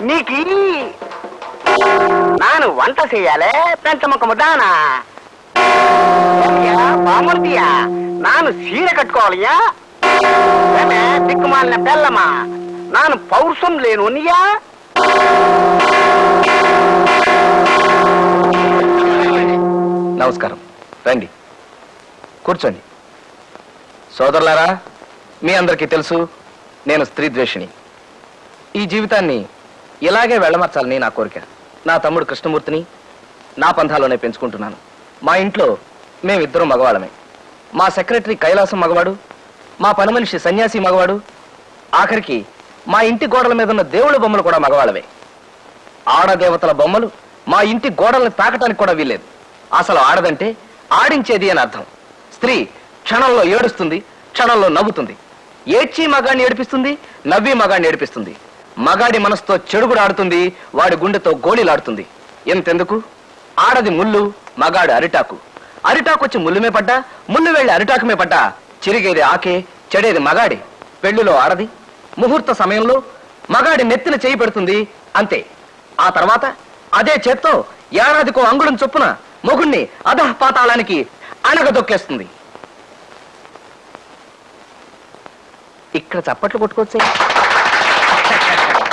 నీకు నాను వంట చెయ్యాలే పెంచముఖము దానా బామర్దియా నాను సీర కట్టుకోవాలయ్యా దిక్కుమాలిన బెల్లమా నాను పౌరుషం లేనునియా నమస్కారం, రండి కూర్చోండి. సోదరులారా, మీ అందరికీ తెలుసు నేను స్త్రీ ద్వేషిణి. ఈ జీవితాన్ని ఇలాగే వెళ్ళమర్చాలని నా కోరిక. నా తమ్ముడు కృష్ణమూర్తిని నా పంథాలోనే పెంచుకుంటున్నాను. మా ఇంట్లో మేమిద్దరం మగవాళ్ళమే. మా సెక్రటరీ కైలాసం మగవాడు, మా పని మనిషి సన్యాసి మగవాడు, ఆఖరికి మా ఇంటి గోడల మీద ఉన్న దేవుళ్ళ బొమ్మలు కూడా మగవాళ్ళవే. ఆడదేవతల బొమ్మలు మా ఇంటి గోడల్ని తాకటానికి కూడా వీల్లేదు. అసలు ఆడదంటే ఆడించేది అని అర్థం. స్త్రీ క్షణంలో ఏడుస్తుంది, క్షణంలో నవ్వుతుంది. ఏడ్చి మగాడిని ఏడిపిస్తుంది, నవ్వి మగాడిని ఏడిపిస్తుంది. మగాడి మనసుతో చెడుగుడు ఆడుతుంది, వాడి గుండెతో గోళీలాడుతుంది. ఎంతెందుకు, ఆడది ముళ్ళు, మగాడు అరిటాకు. అరిటాకు వచ్చి ముళ్ళుమే పడ్డా, ముళ్ళు వెళ్ళి అరిటాకుమే పడ్డా చిరిగేది ఆకే, చెడేది మగాడి. పెళ్లిలో ఆడది ముహూర్త సమయంలో మగాడి నెత్తిన చేయి పెడుతుంది, అంతే. ఆ తర్వాత అదే చేత్తో ఏడాదికో అంగుళం చొప్పున మొగుణ్ణి అధః పాతాళానికి అణగదొక్కేస్తుంది. ఇక్కడ చప్పట్లు కొట్టుకోవచ్చే.